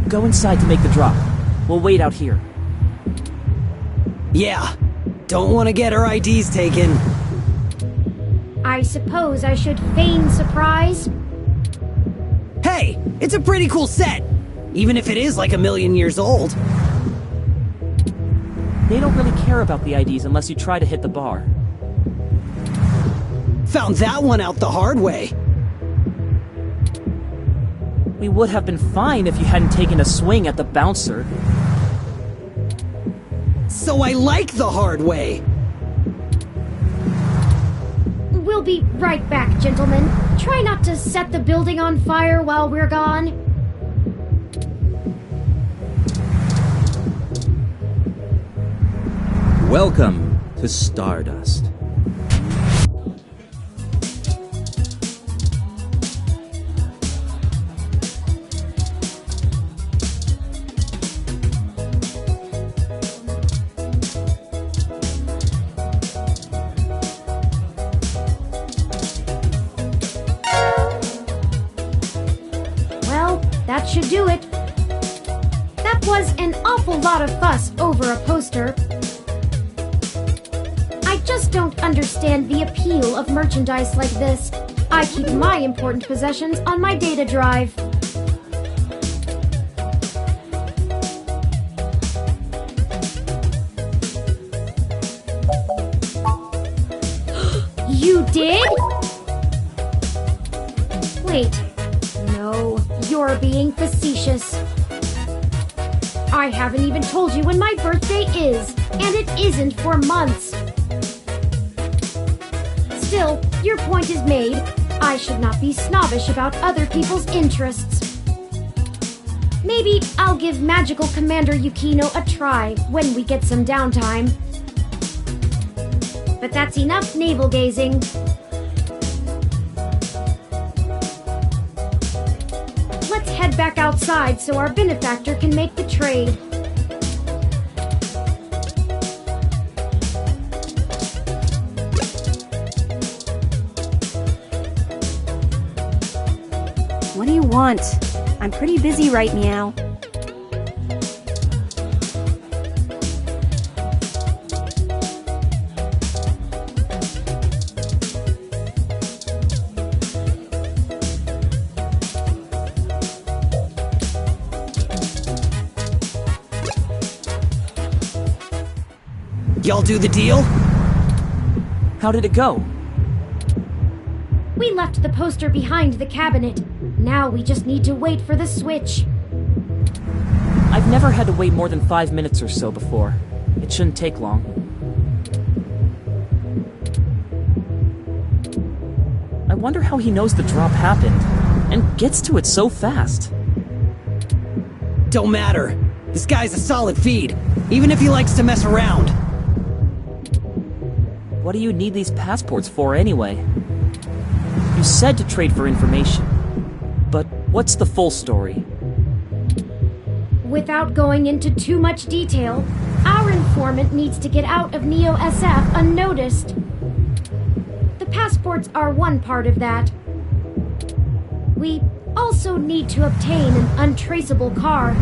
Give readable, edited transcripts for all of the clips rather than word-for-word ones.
Go inside to make the drop. We'll wait out here. Yeah, don't want to get our IDs taken. I suppose I should feign surprise? Hey, it's a pretty cool set, even if it is like 1,000,000 years old. They don't really care about the IDs unless you try to hit the bar. Found that one out the hard way. We would have been fine if you hadn't taken a swing at the bouncer. So I like the hard way. We'll be right back, gentlemen. Try not to set the building on fire while we're gone. Welcome to Stardust. That should do it. That was an awful lot of fuss over a poster. I just don't understand the appeal of merchandise like this. I keep my important possessions on my data drive. You did? Wait. No, you're being facetious. I haven't even told you when my birthday is, and it isn't for months. Still, your point is made. I should not be snobbish about other people's interests. Maybe I'll give Magical Commander Yukino a try when we get some downtime. But that's enough navel-gazing. Let's head back outside so our benefactor can make the trade. What do you want? I'm pretty busy right now. Y'all do the deal? How did it go? We left the poster behind the cabinet. Now we just need to wait for the switch. I've never had to wait more than 5 minutes or so before. It shouldn't take long. I wonder how he knows the drop happened, and gets to it so fast. Don't matter. This guy's a solid feed, even if he likes to mess around. What do you need these passports for anyway? You said to trade for information, but what's the full story? Without going into too much detail, our informant needs to get out of Neo SF unnoticed. The passports are one part of that. We also need to obtain an untraceable car.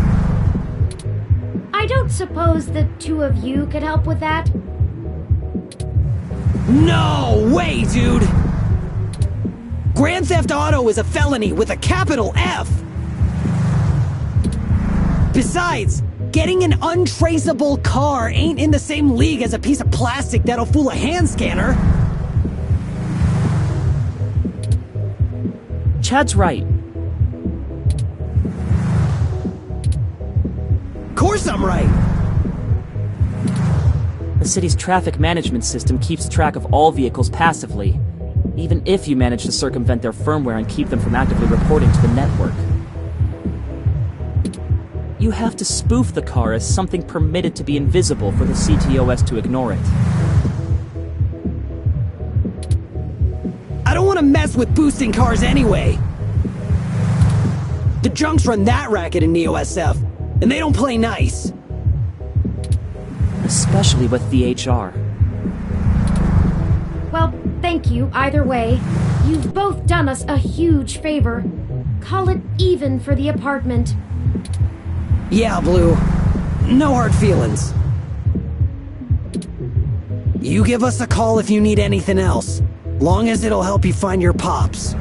I don't suppose the two of you could help with that? No way, dude! Grand Theft Auto is a felony with a capital F! Besides, getting an untraceable car ain't in the same league as a piece of plastic that'll fool a hand scanner. Chad's right. Course I'm right! The city's traffic management system keeps track of all vehicles passively, even if you manage to circumvent their firmware and keep them from actively reporting to the network. You have to spoof the car as something permitted to be invisible for the CTOS to ignore it. I don't want to mess with boosting cars anyway. The junks run that racket in Neo SF, and they don't play nice. Especially with the HR. Well, thank you either way. You've both done us a huge favor. Call it even for the apartment. Yeah, Blue. No hard feelings. You give us a call if you need anything else. Long as it'll help you find your pops.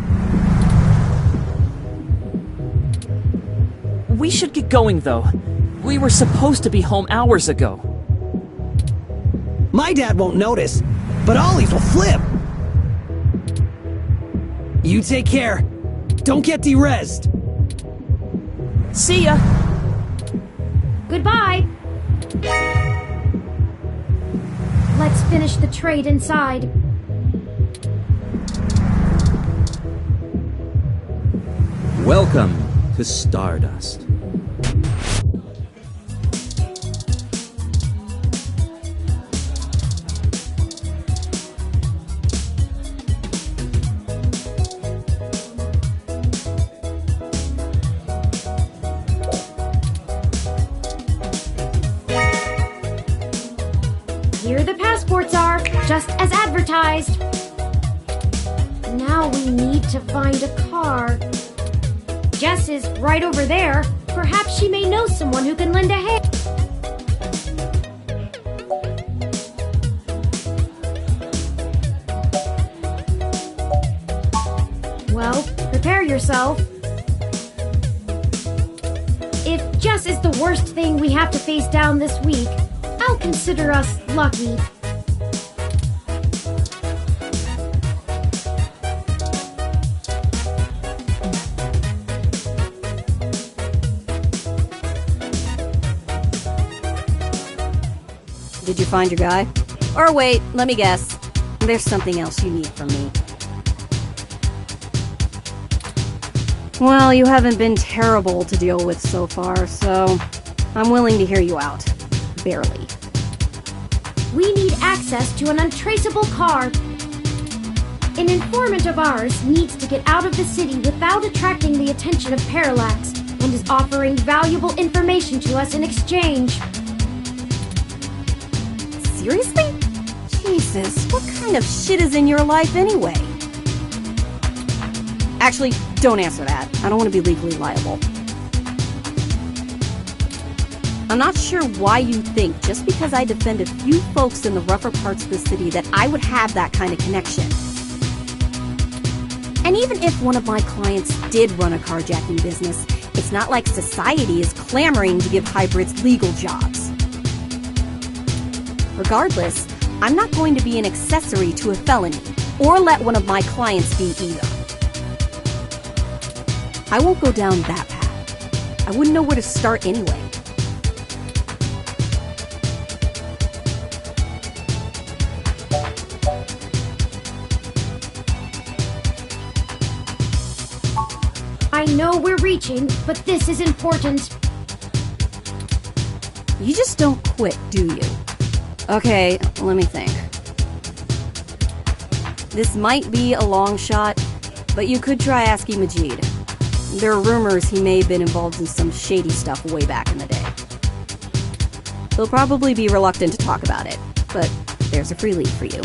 We should get going, though. We were supposed to be home hours ago. My dad won't notice, but Ollie's will flip. You take care. Don't get derezzed. See ya! Goodbye. Let's finish the trade inside. Welcome to Stardust. Here the passports are, just as advertised. Now we need to find a car. Jess is right over there. Perhaps she may know someone who can lend a hand. Well, prepare yourself. If Jess is the worst thing we have to face down this week, I'll consider us lucky. Did you find your guy? Or wait, let me guess. There's something else you need from me. Well, you haven't been terrible to deal with so far, so I'm willing to hear you out. Barely. We need access to an untraceable car. An informant of ours needs to get out of the city without attracting the attention of Parallax and is offering valuable information to us in exchange. Seriously? Jesus, what kind of shit is in your life anyway? Actually, don't answer that. I don't want to be legally liable. I'm not sure why you think just because I defend a few folks in the rougher parts of the city that I would have that kind of connection. And even if one of my clients did run a carjacking business, it's not like society is clamoring to give hybrids legal jobs. Regardless, I'm not going to be an accessory to a felony, or let one of my clients be either. I won't go down that path. I wouldn't know where to start anyway. I know we're reaching, but this is important. You just don't quit, do you? Okay, let me think. This might be a long shot, but you could try asking Majid. There are rumors he may have been involved in some shady stuff way back in the day. He'll probably be reluctant to talk about it, but there's a free lead for you.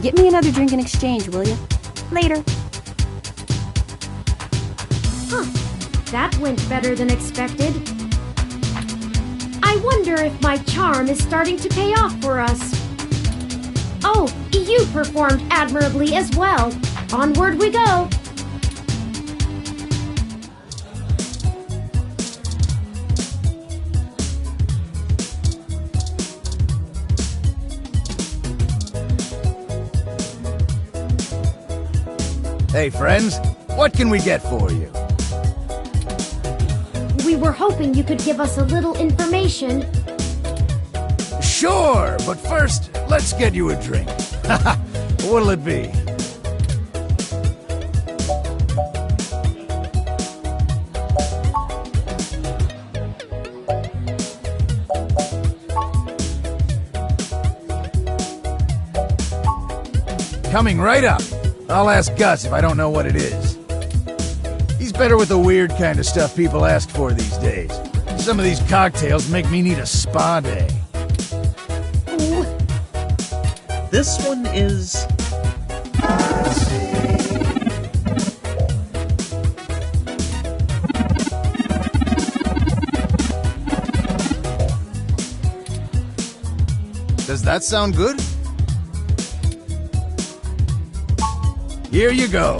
Get me another drink in exchange, will you? Later. Huh. That went better than expected. I wonder if my charm is starting to pay off for us. Oh, you performed admirably as well. Onward we go. Hey, friends. What can we get for you? We were hoping you could give us a little information. Sure, but first, let's get you a drink. What'll it be? Coming right up. I'll ask Gus if I don't know what it is. He's better with the weird kind of stuff people ask for these days. Some of these cocktails make me need a spa day. This one is... that sound good? Here you go.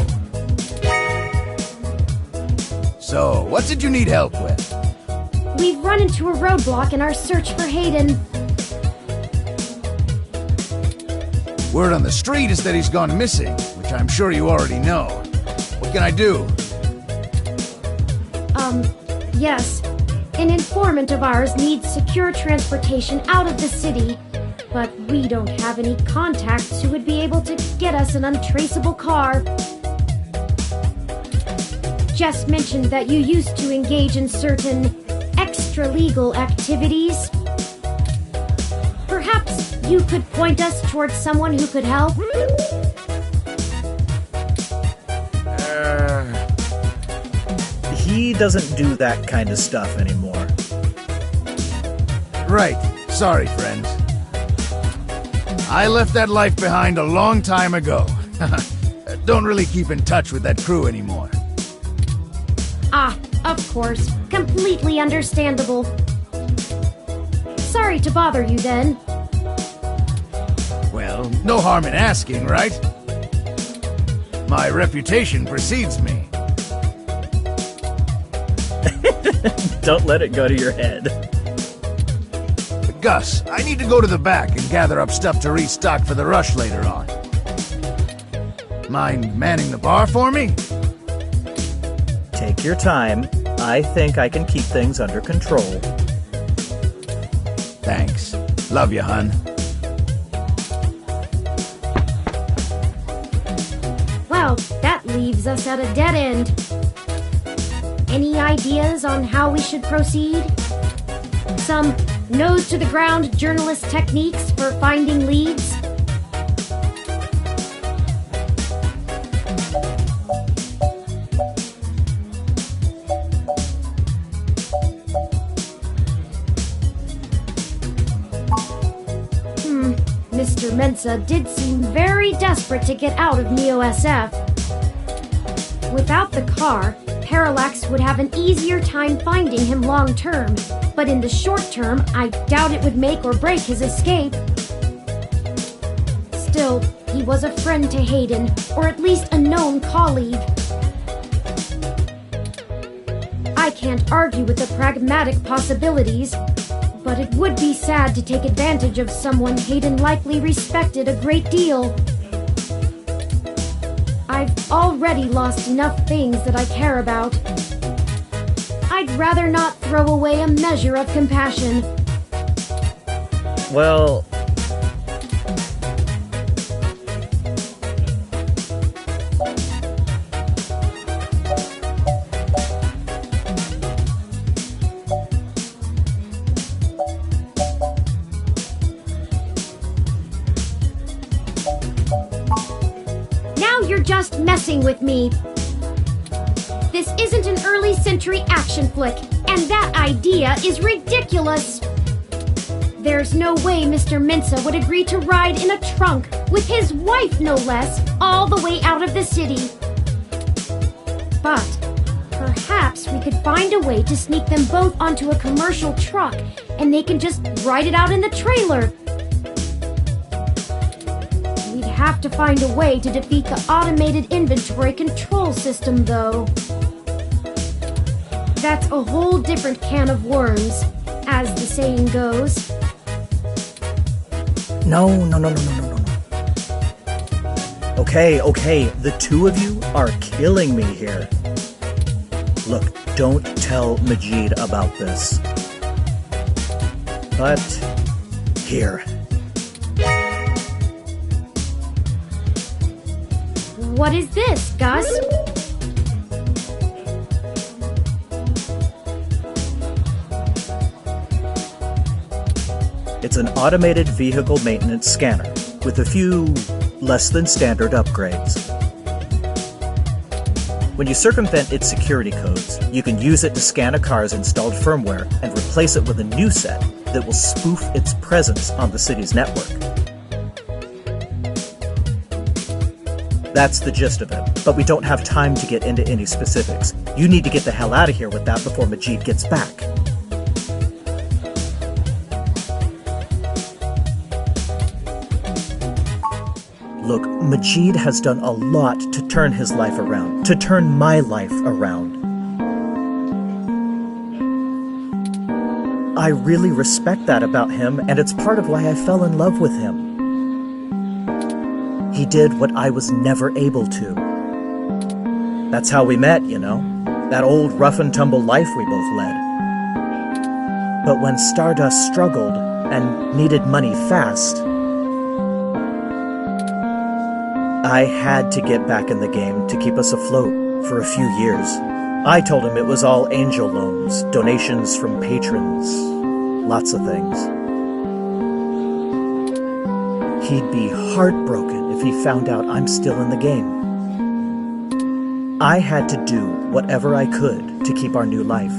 So, what did you need help with? We've run into a roadblock in our search for Hayden. Word on the street is that he's gone missing, which I'm sure you already know. What can I do? Yes. An informant of ours needs secure transportation out of the city, but we don't have any contacts who would be able to get us an untraceable car. Jess mentioned that you used to engage in certain extra-legal activities. Perhaps you could point us towards someone who could help? He doesn't do that kind of stuff anymore. Right. Sorry, friends. I left that life behind a long time ago. Don't really keep in touch with that crew anymore. Ah, of course. Completely understandable. Sorry to bother you then. Well, no harm in asking, right? My reputation precedes me. Don't let it go to your head. Gus, I need to go to the back and gather up stuff to restock for the rush later on. Mind manning the bar for me? Take your time. I think I can keep things under control. Thanks. Love you, hun. Well, that leaves us at a dead end. Any ideas on how we should proceed? Some nose-to-the-ground journalist techniques for finding leads? Mr. Mensa did seem very desperate to get out of Neo-SF. Without the car, Parallax would have an easier time finding him long-term, but in the short term, I doubt it would make or break his escape. Still, he was a friend to Hayden, or at least a known colleague. I can't argue with the pragmatic possibilities, but it would be sad to take advantage of someone Hayden likely respected a great deal. I've already lost enough things that I care about. I'd rather not throw away a measure of compassion. Well... Just messing with me. This isn't an early century action flick, and that idea is ridiculous. There's no way Mr. Mensa would agree to ride in a trunk, with his wife no less, all the way out of the city. But perhaps we could find a way to sneak them both onto a commercial truck, and they can just ride it out in the trailer. Have to find a way to defeat the automated inventory control system, though. That's a whole different can of worms, as the saying goes. No. Okay, the two of you are killing me here. Look, don't tell Majid about this. But, here. What is this, Gus? It's an automated vehicle maintenance scanner with a few less than standard upgrades. When you circumvent its security codes, you can use it to scan a car's installed firmware and replace it with a new set that will spoof its presence on the city's network. That's the gist of it, but we don't have time to get into any specifics. You need to get the hell out of here with that before Majid gets back. Look, Majid has done a lot to turn his life around, to turn my life around. I really respect that about him, and it's part of why I fell in love with him. He did what I was never able to. That's how we met, you know? That old rough-and-tumble life we both led. But when Stardust struggled and needed money fast, I had to get back in the game to keep us afloat for a few years. I told him it was all angel loans, donations from patrons, lots of things. He'd be heartbroken if he found out I'm still in the game. I had to do whatever I could to keep our new life,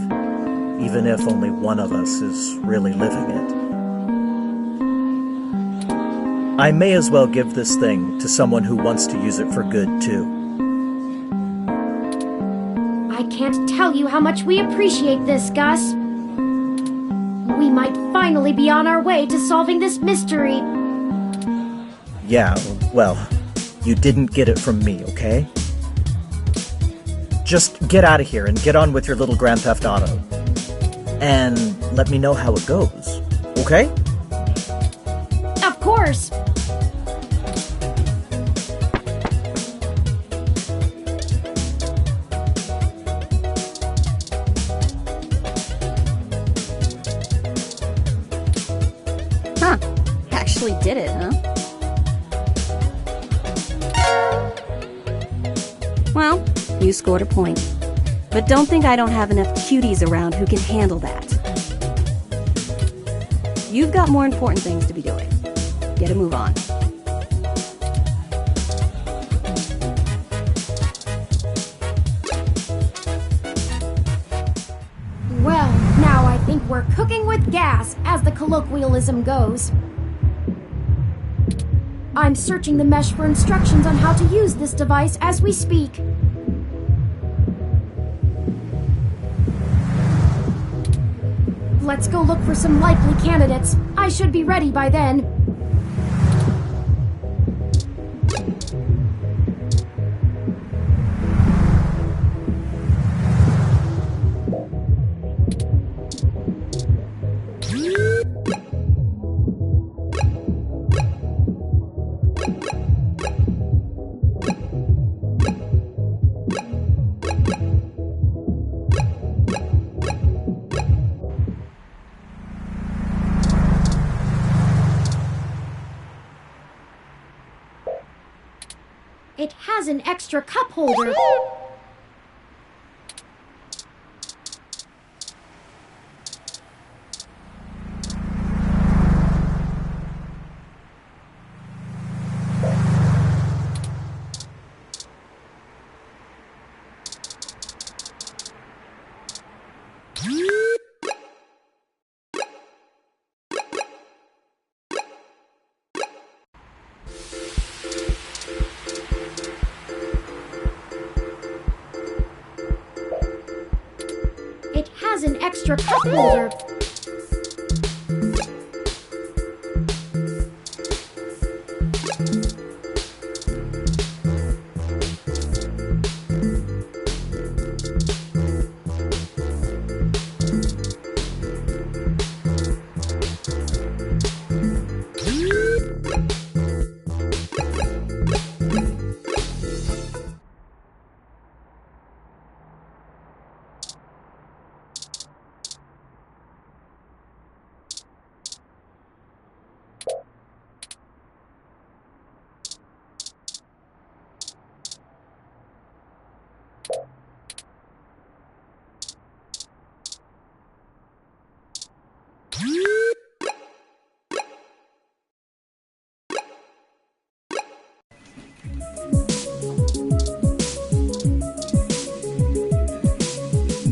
even if only one of us is really living it. I may as well give this thing to someone who wants to use it for good, too. I can't tell you how much we appreciate this, Gus. We might finally be on our way to solving this mystery. Yeah, well, you didn't get it from me, okay? Just get out of here and get on with your little Grand Theft Auto. And let me know how it goes, okay? Of course. Huh. Actually did it, huh? Well, you scored a point. But don't think I don't have enough cuties around who can handle that. You've got more important things to be doing. Get a move on. Well, now I think we're cooking with gas, as the colloquialism goes. I'm searching the mesh for instructions on how to use this device as we speak. Let's go look for some likely candidates. I should be ready by then. It has an extra cup holder. It has an extra cup holder.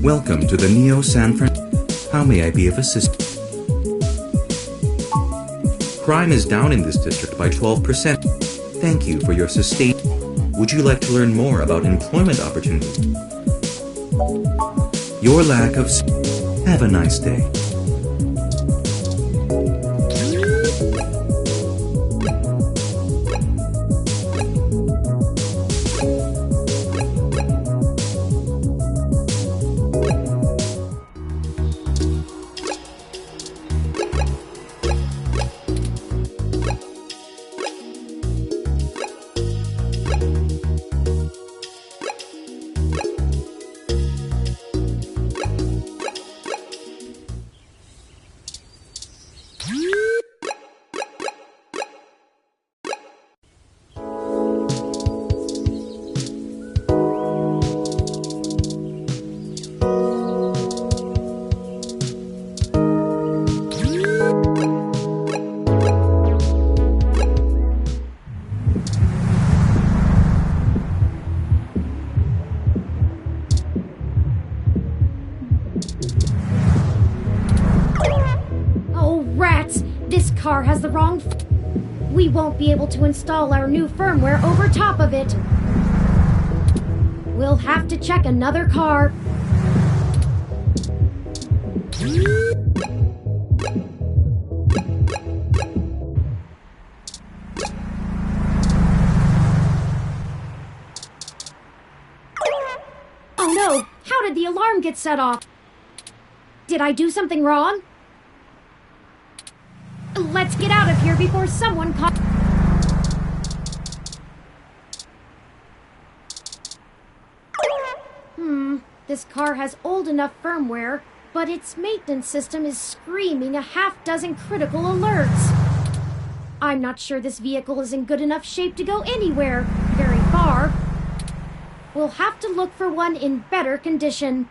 Welcome to the Neo San Francisco. How may I be of assistance? Crime is down in this district by 12%. Thank you for your sustain. Would you like to learn more about employment opportunities? Your lack of... Have a nice day. car has the wrong... We won't be able to install our new firmware over top of it. We'll have to check another car. Oh no! How did the alarm get set off? Did I do something wrong? Let's get out of here before someone This car has old enough firmware, but its maintenance system is screaming a half-dozen critical alerts. I'm not sure this vehicle is in good enough shape to go anywhere very far. We'll have to look for one in better condition.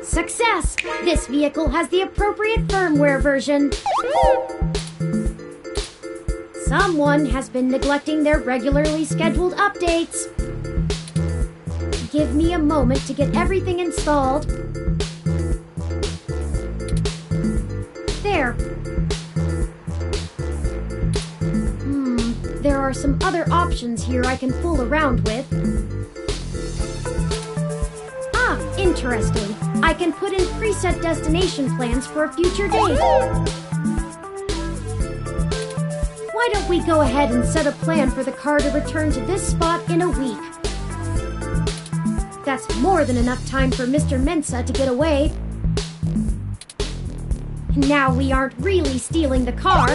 Success! This vehicle has the appropriate firmware version. Someone has been neglecting their regularly scheduled updates. Give me a moment to get everything installed. There. There are some other options here I can fool around with. Ah, interesting. I can put in preset destination plans for a future date. Why don't we go ahead and set a plan for the car to return to this spot in a week? That's more than enough time for Mr. Mensa to get away. Now we aren't really stealing the car.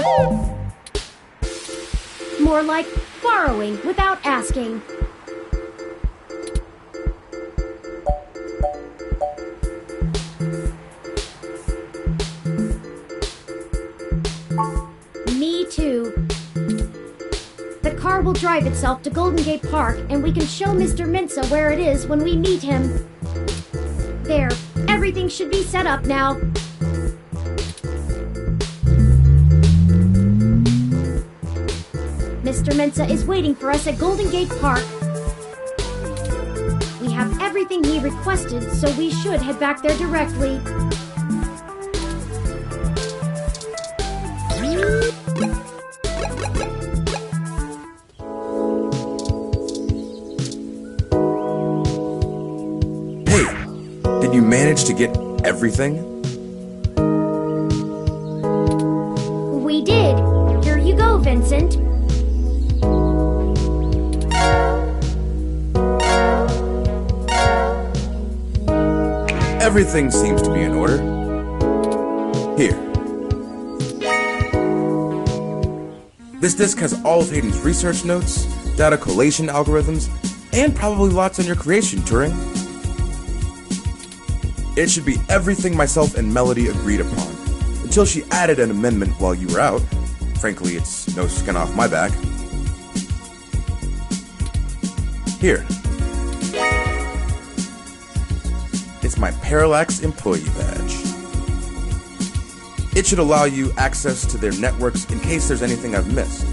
More like borrowing without asking. Me too. The car will drive itself to Golden Gate Park, and we can show Mr. Mensa where it is when we meet him. There, everything should be set up now. Mr. Mensa is waiting for us at Golden Gate Park. We have everything he requested, so we should head back there directly. Did you manage to get everything? We did. Here you go, Vincent. Everything seems to be in order. Here. This disk has all of Hayden's research notes, data collation algorithms, and probably lots on your creation, Turing. It should be everything myself and Melody agreed upon, until she added an amendment while you were out. Frankly, it's no skin off my back. Here. It's my Parallax employee badge. It should allow you access to their networks in case there's anything I've missed.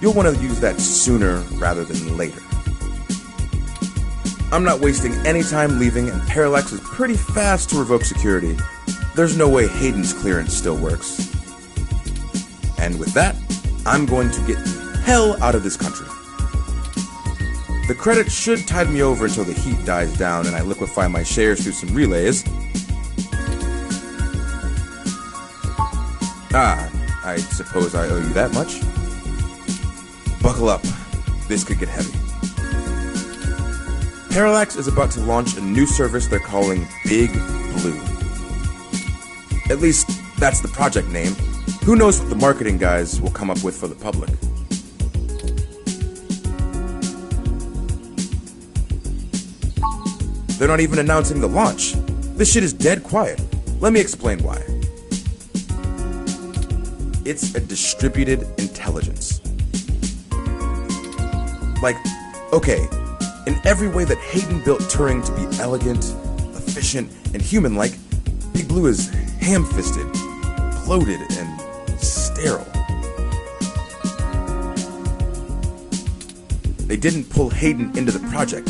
You'll want to use that sooner rather than later. I'm not wasting any time leaving, and Parallax is pretty fast to revoke security. There's no way Hayden's clearance still works. And with that, I'm going to get the hell out of this country. The credit should tide me over until the heat dies down and I liquefy my shares through some relays. I suppose I owe you that much. Buckle up. This could get heavy. Parallax is about to launch a new service they're calling Big Blue. At least, that's the project name. Who knows what the marketing guys will come up with for the public. They're not even announcing the launch. This shit is dead quiet. Let me explain why. It's a distributed intelligence. Like, okay, in every way that Hayden built Turing to be elegant, efficient, and human-like, Big Blue is ham-fisted, bloated and sterile. They didn't pull Hayden into the project.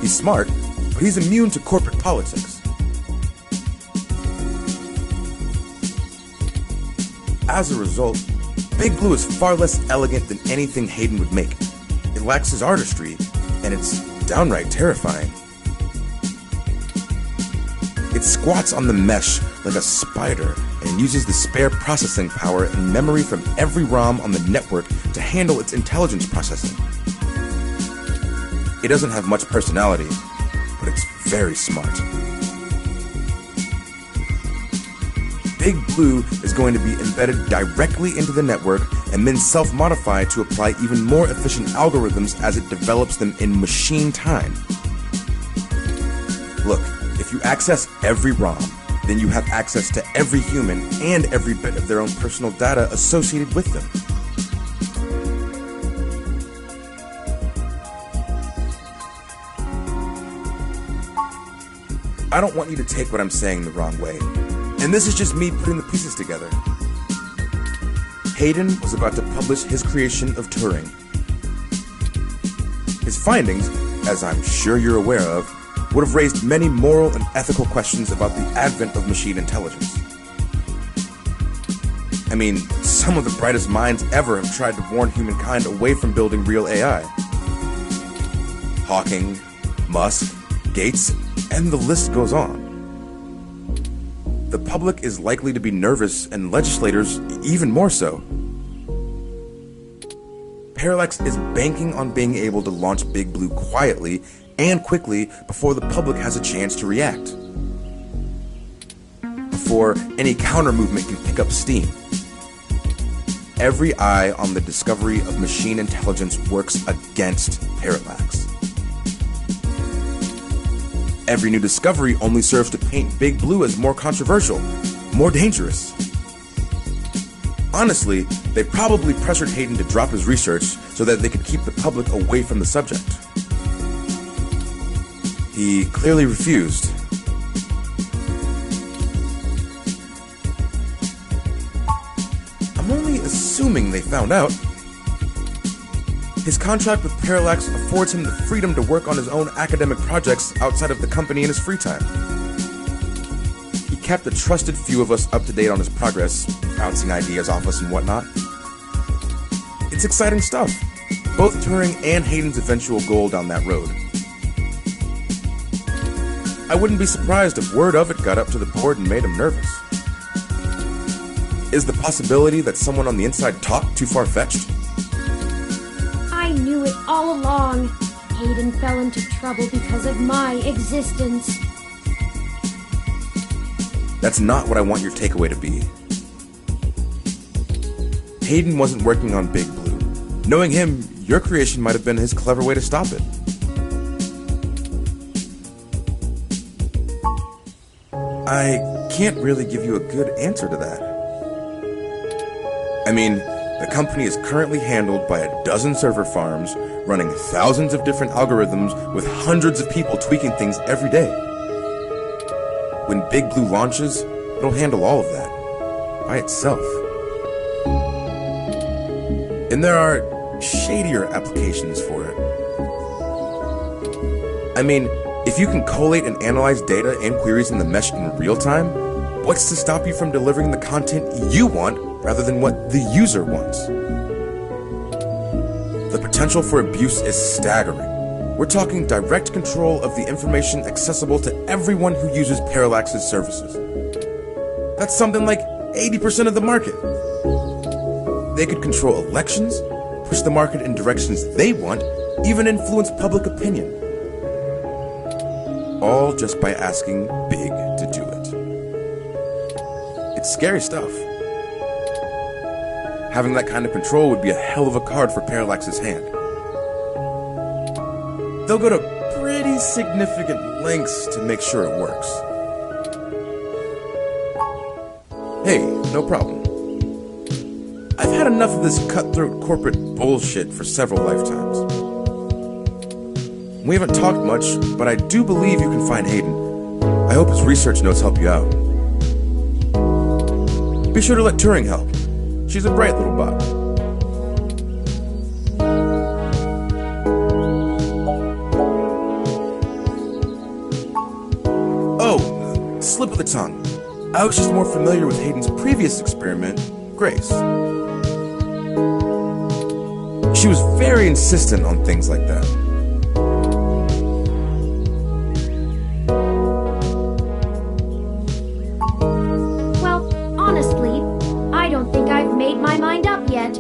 He's smart, but he's immune to corporate politics. As a result, Big Blue is far less elegant than anything Hayden would make. It lacks his artistry, and it's downright terrifying. It squats on the mesh like a spider and uses the spare processing power and memory from every ROM on the network to handle its intelligence processing. It doesn't have much personality, but it's very smart. Big Blue is going to be embedded directly into the network and then self-modify to apply even more efficient algorithms as it develops them in machine time. Look, if you access every ROM, then you have access to every human and every bit of their own personal data associated with them. I don't want you to take what I'm saying the wrong way. And this is just me putting the pieces together. Hayden was about to publish his creation of Turing. His findings, as I'm sure you're aware of, would have raised many moral and ethical questions about the advent of machine intelligence. I mean, some of the brightest minds ever have tried to warn humankind away from building real AI. Hawking, Musk, Gates, and the list goes on. The public is likely to be nervous, and legislators even more so. Parallax is banking on being able to launch Big Blue quietly and quickly before the public has a chance to react. Before any counter-movement can pick up steam. Every eye on the discovery of machine intelligence works against Parallax. Every new discovery only serves to paint Big Blue as more controversial, more dangerous. Honestly, they probably pressured Hayden to drop his research so that they could keep the public away from the subject. He clearly refused. I'm only assuming they found out. His contract with Parallax affords him the freedom to work on his own academic projects outside of the company in his free time. He kept a trusted few of us up to date on his progress, bouncing ideas off us and whatnot. It's exciting stuff, both Turing and Hayden's eventual goal down that road. I wouldn't be surprised if word of it got up to the board and made him nervous. Is the possibility that someone on the inside talked too far-fetched? I knew it all along. Hayden fell into trouble because of my existence. That's not what I want your takeaway to be. Hayden wasn't working on Big Blue. Knowing him, your creation might have been his clever way to stop it. I can't really give you a good answer to that. I mean, the company is currently handled by a dozen server farms, running thousands of different algorithms with hundreds of people tweaking things every day. When Big Blue launches, it'll handle all of that, by itself. And there are shadier applications for it. I mean, if you can collate and analyze data and queries in the mesh in real time, what's to stop you from delivering the content you want rather than what the user wants? The potential for abuse is staggering. We're talking direct control of the information accessible to everyone who uses Parallax's services. That's something like 80% of the market. They could control elections, push the market in directions they want, even influence public opinion. All just by asking Big to do it. It's scary stuff. Having that kind of control would be a hell of a card for Parallax's hand. They'll go to pretty significant lengths to make sure it works. Hey, no problem. I've had enough of this cutthroat corporate bullshit for several lifetimes. We haven't talked much, but I do believe you can find Hayden. I hope his research notes help you out. Be sure to let Turing help. She's a bright little bot. Oh, slip of the tongue. I was just more familiar with Hayden's previous experiment, Grace. She was very insistent on things like that. Well, honestly, I don't think I've made my mind up yet.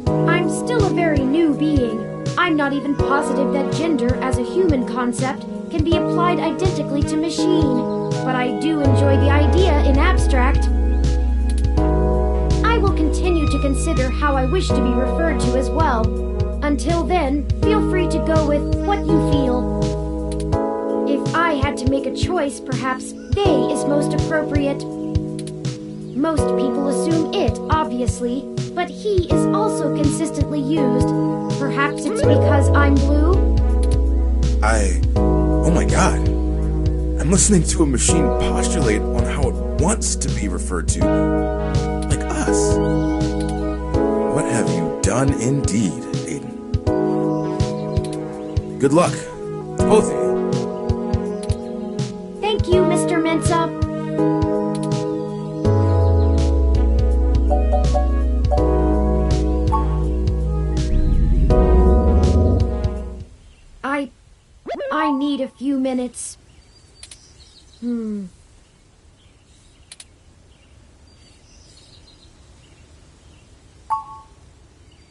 I'm still a very new being. I'm not even positive that gender as a human concept can be applied identically to machine, but I do enjoy the idea in abstract. I will continue to consider how I wish to be referred to as well. Until then, feel free to go with what you feel. If I had to make a choice, perhaps they is most appropriate. Most people assume it, obviously, but he is also consistently used. Perhaps it's because I'm blue? Oh my god. I'm listening to a machine postulate on how it wants to be referred to. Like us. What have you done indeed, Aiden? Good luck, both of you. Thank you, Mr. Mensa. I need a few minutes.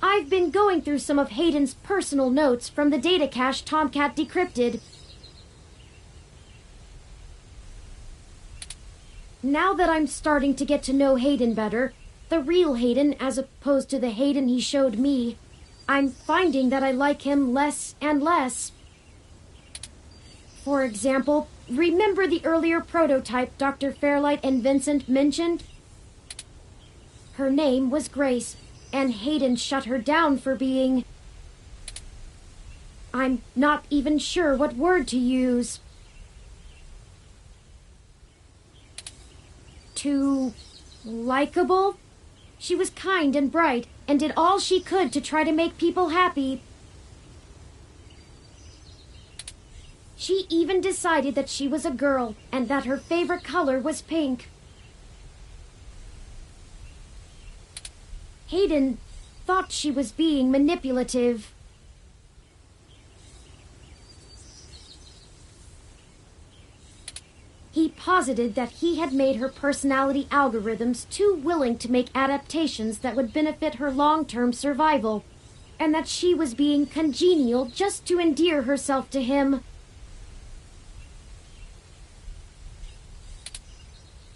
I've been going through some of Hayden's personal notes from the data cache Tomcat decrypted. Now that I'm starting to get to know Hayden better, the real Hayden as opposed to the Hayden he showed me, I'm finding that I like him less and less. For example, remember the earlier prototype Dr. Fairlight and Vincent mentioned? Her name was Grace, and Hayden shut her down for being... I'm not even sure what word to use. Too... likable? She was kind and bright, and did all she could to try to make people happy. She even decided that she was a girl, and that her favorite color was pink. Hayden thought she was being manipulative. He posited that he had made her personality algorithms too willing to make adaptations that would benefit her long-term survival, and that she was being congenial just to endear herself to him.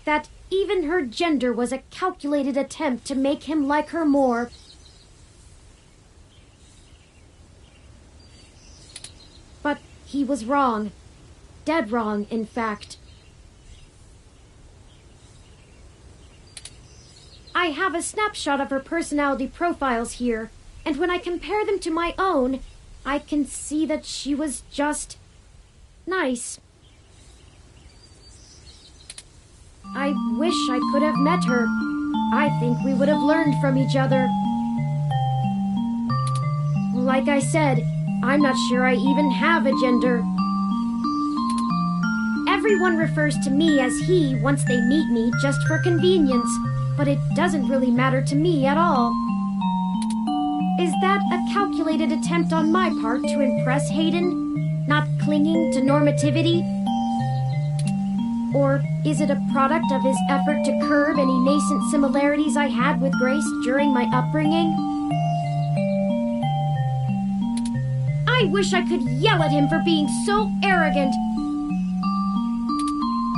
That even her gender was a calculated attempt to make him like her more. But he was wrong. Dead wrong, in fact. I have a snapshot of her personality profiles here, and when I compare them to my own, I can see that she was just... nice. I wish I could have met her. I think we would have learned from each other. Like I said, I'm not sure I even have a gender. Everyone refers to me as he once they meet me just for convenience, but it doesn't really matter to me at all. Is that a calculated attempt on my part to impress Hayden? Not clinging to normativity? Or is it a product of his effort to curb any nascent similarities I had with Grace during my upbringing? I wish I could yell at him for being so arrogant.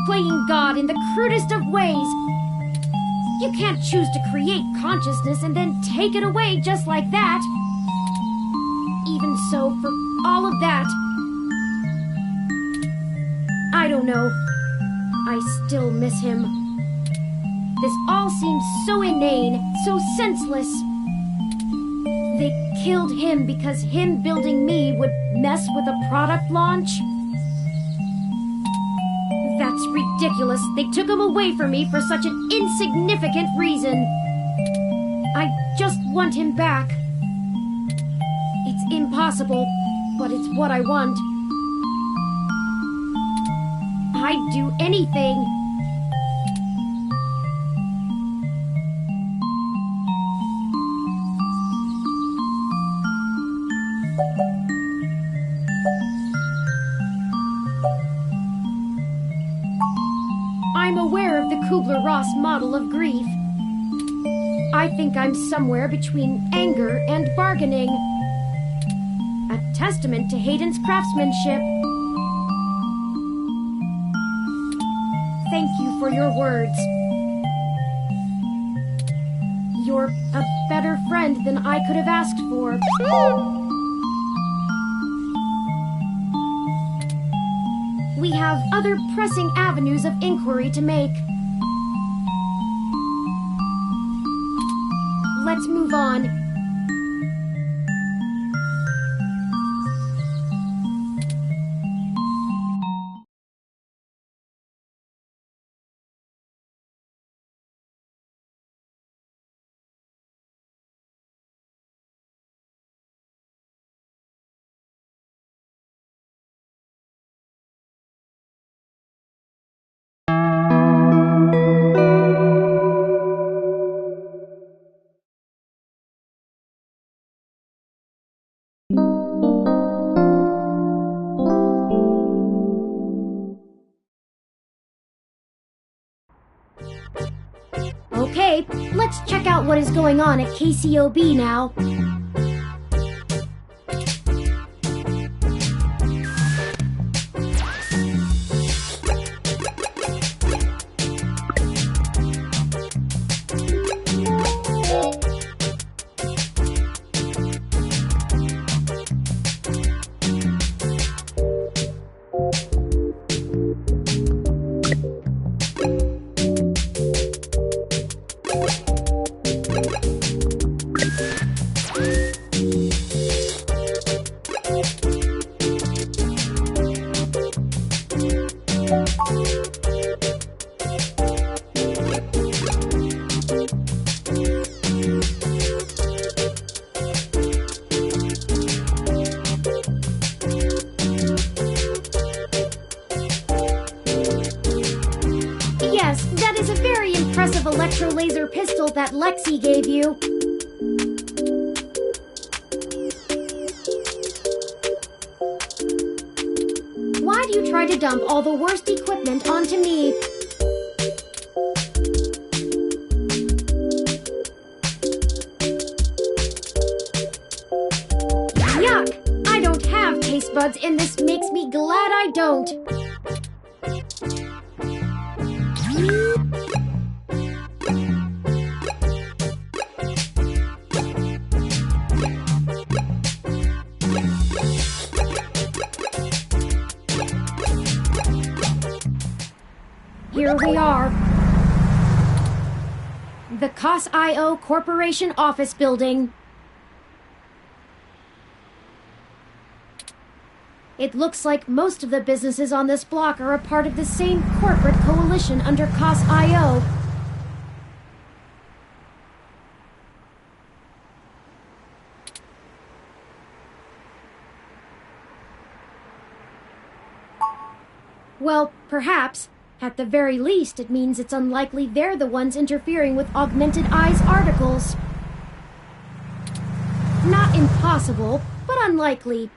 Playing God in the crudest of ways. You can't choose to create consciousness and then take it away just like that. Even so, for all of that, I don't know. I still miss him. This all seems so inane, so senseless. They killed him because him building me would mess with a product launch? That's ridiculous. ridiculous. They took him away from me for such an insignificant reason. I just want him back. It's impossible, but it's what I want. I'd do anything. I'm aware of the Kubler-Ross model of grief. I think I'm somewhere between anger and bargaining. A testament to Hayden's craftsmanship. Thank you for your words. You're a better friend than I could have asked for. We have other pressing avenues of inquiry to make. Let's move on. Okay, let's check out what is going on at KCOB now. Yes, that is a very impressive electro-laser pistol that Lexi gave you. Why do you try to dump all the worst equipment onto me? Yuck! I don't have taste buds, and this makes me glad I don't. Here we are. The COS.io Corporation office building. It looks like most of the businesses on this block are a part of the same corporate coalition under COS.io. Well, perhaps. At the very least, it means it's unlikely they're the ones interfering with Augmented Eye's articles. Not impossible, but unlikely.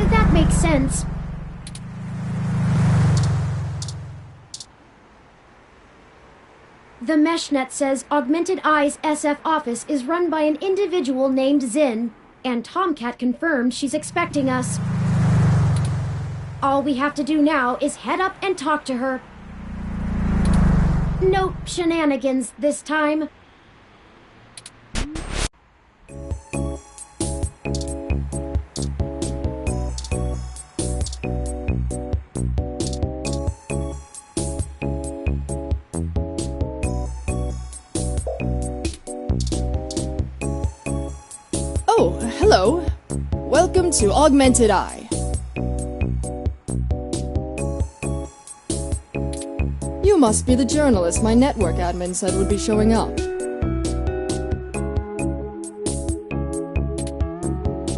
That makes sense. The meshnet says Augmented Eye's SF office is run by an individual named Zin, and Tomcat confirmed she's expecting us. All we have to do now is head up and talk to her. No shenanigans this time. Hello. Welcome to Augmented Eye. You must be the journalist my network admin said would be showing up.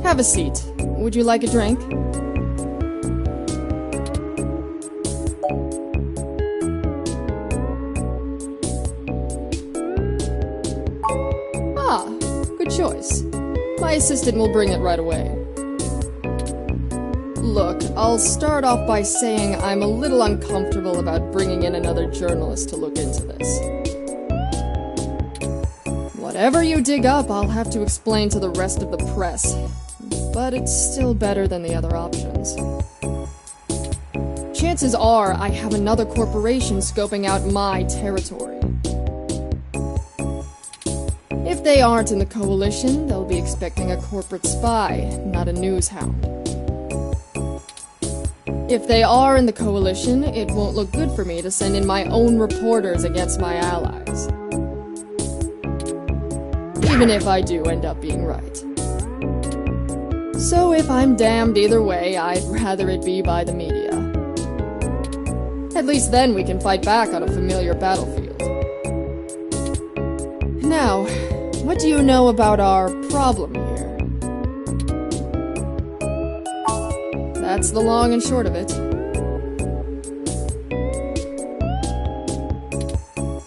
Have a seat. Would you like a drink? Ah, good choice. My assistant will bring it right away. Look, I'll start off by saying I'm a little uncomfortable about bringing in another journalist to look into this. Whatever you dig up, I'll have to explain to the rest of the press. But it's still better than the other options. Chances are I have another corporation scoping out my territory. If they aren't in the coalition, they'll be expecting a corporate spy, not a news hound. If they are in the coalition, it won't look good for me to send in my own reporters against my allies. Even if I do end up being right. So if I'm damned either way, I'd rather it be by the media. At least then we can fight back on a familiar battlefield. Now, what do you know about our problem here? That's the long and short of it.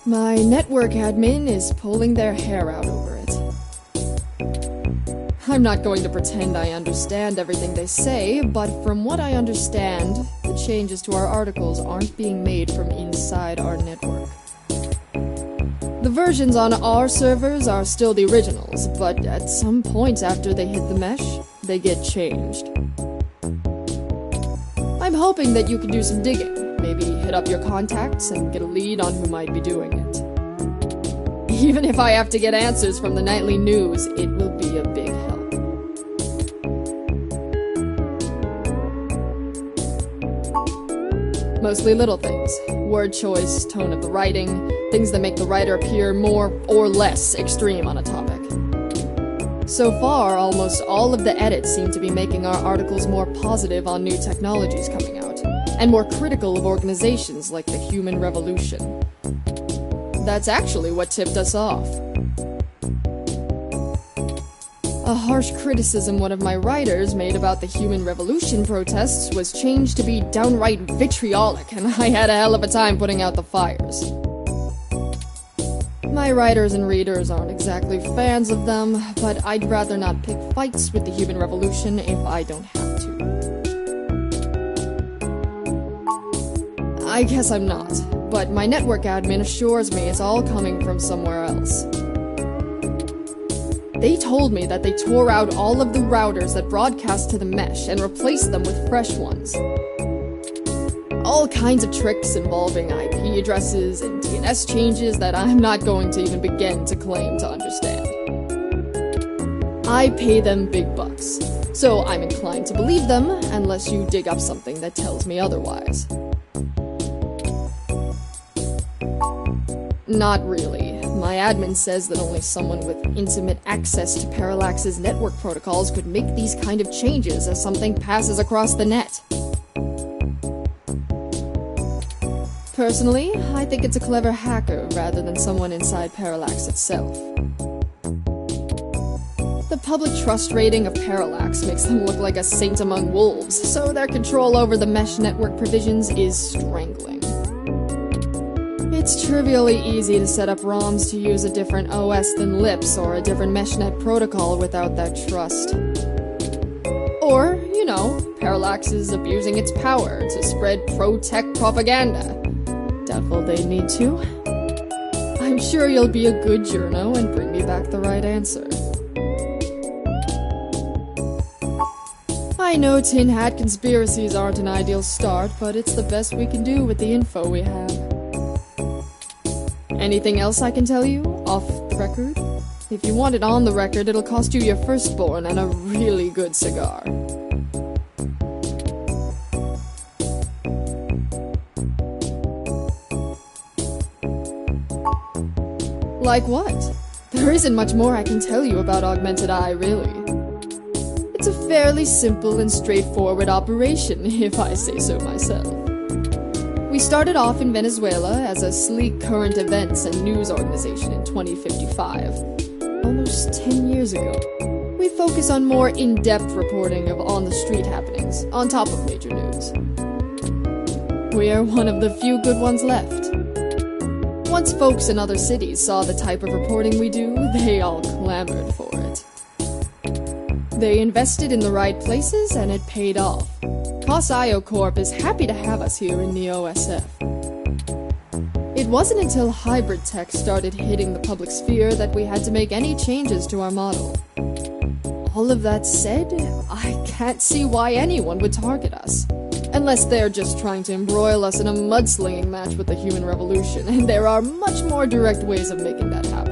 My network admin is pulling their hair out over it. I'm not going to pretend I understand everything they say, but from what I understand, the changes to our articles aren't being made from inside our network. The versions on our servers are still the originals, but at some point after they hit the mesh, they get changed. I'm hoping that you can do some digging, maybe hit up your contacts and get a lead on who might be doing it. Even if I have to get answers from the nightly news, it will be a big help. Mostly little things. Word choice, tone of the writing, things that make the writer appear more or less extreme on a topic. So far, almost all of the edits seem to be making our articles more positive on new technologies coming out, and more critical of organizations like the Human Revolution. That's actually what tipped us off. A harsh criticism one of my writers made about the Human Revolution protests was changed to be downright vitriolic, and I had a hell of a time putting out the fires. My writers and readers aren't exactly fans of them, but I'd rather not pick fights with the Human Revolution if I don't have to. I guess I'm not, but my network admin assures me it's all coming from somewhere else. They told me that they tore out all of the routers that broadcast to the mesh and replaced them with fresh ones. All kinds of tricks involving IP addresses and DNS changes that I'm not going to even begin to claim to understand. I pay them big bucks, so I'm inclined to believe them unless you dig up something that tells me otherwise. Not really. My admin says that only someone with intimate access to Parallax's network protocols could make these kind of changes as something passes across the net. Personally, I think it's a clever hacker rather than someone inside Parallax itself. The public trust rating of Parallax makes them look like a saint among wolves, so their control over the mesh network provisions is strangling. It's trivially easy to set up ROMs to use a different OS than LIPS or a different meshnet protocol without that trust. Or, you know, Parallax is abusing its power to spread pro-tech propaganda. Doubtful they need to. I'm sure you'll be a good journo and bring me back the right answer. I know tin hat conspiracies aren't an ideal start, but it's the best we can do with the info we have. Anything else I can tell you, off the record? If you want it on the record, it'll cost you your firstborn and a really good cigar. Like what? There isn't much more I can tell you about Augmented Eye, really. It's a fairly simple and straightforward operation, if I say so myself. We started off in Venezuela as a sleek current events and news organization in 2055. Almost 10 years ago. We focus on more in-depth reporting of on-the-street happenings, on top of major news. We are one of the few good ones left. Once folks in other cities saw the type of reporting we do, they all clamored for it. They invested in the right places, and it paid off. COS-IO Corp is happy to have us here in Neo-SF. It wasn't until hybrid tech started hitting the public sphere that we had to make any changes to our model. All of that said, I can't see why anyone would target us. Unless they're just trying to embroil us in a mudslinging match with the human revolution, and there are much more direct ways of making that happen.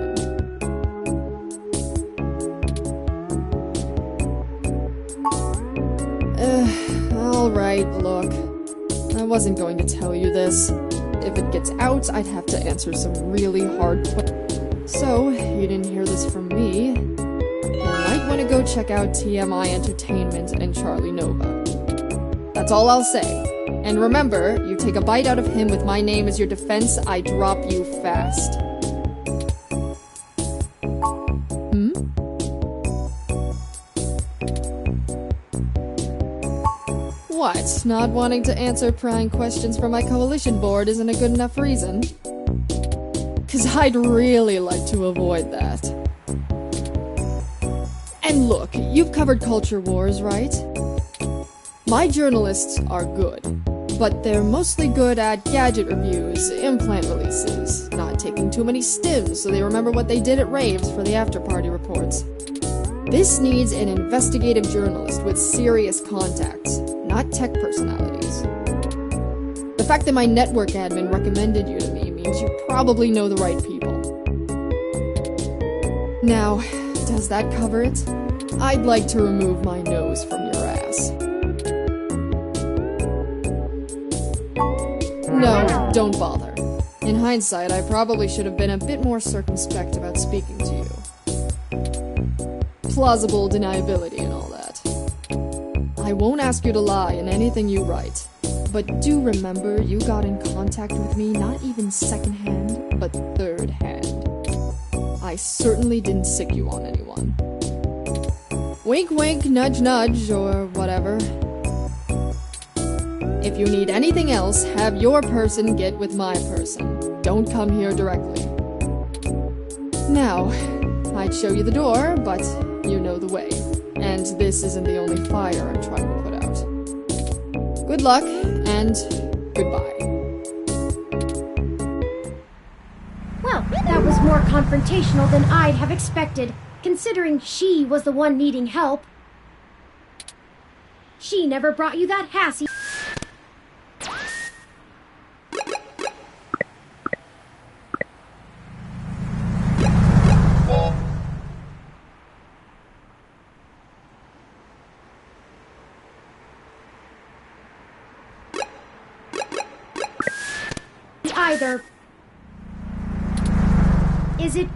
Alright, look. I wasn't going to tell you this. If it gets out, I'd have to answer some really hard questions. So, you didn't hear this from me. You might want to go check out TMI Entertainment and Charlie Nova. That's all I'll say. And remember, you take a bite out of him with my name as your defense, I drop you fast. What? Not wanting to answer prying questions from my coalition board isn't a good enough reason? 'Cause I'd really like to avoid that. And look, you've covered culture wars, right? My journalists are good, but they're mostly good at gadget reviews, implant releases, not taking too many stims so they remember what they did at raves for the after-party reports. This needs an investigative journalist with serious contacts, not tech personalities. The fact that my network admin recommended you to me means you probably know the right people. Now, does that cover it? I'd like to remove my nose from your ass. No, don't bother. In hindsight, I probably should have been a bit more circumspect about speaking to you. Plausible deniability and all that. I won't ask you to lie in anything you write, but do remember you got in contact with me not even second-hand, but third-hand. I certainly didn't sick you on anyone. Wink wink, nudge nudge, or whatever. If you need anything else, have your person get with my person. Don't come here directly. Now, I'd show you the door, but you know the way. And this isn't the only fire I'm trying to put out. Good luck, and goodbye. Well, that was more confrontational than I'd have expected, considering she was the one needing help. She never brought you that hassy. Either. Is it...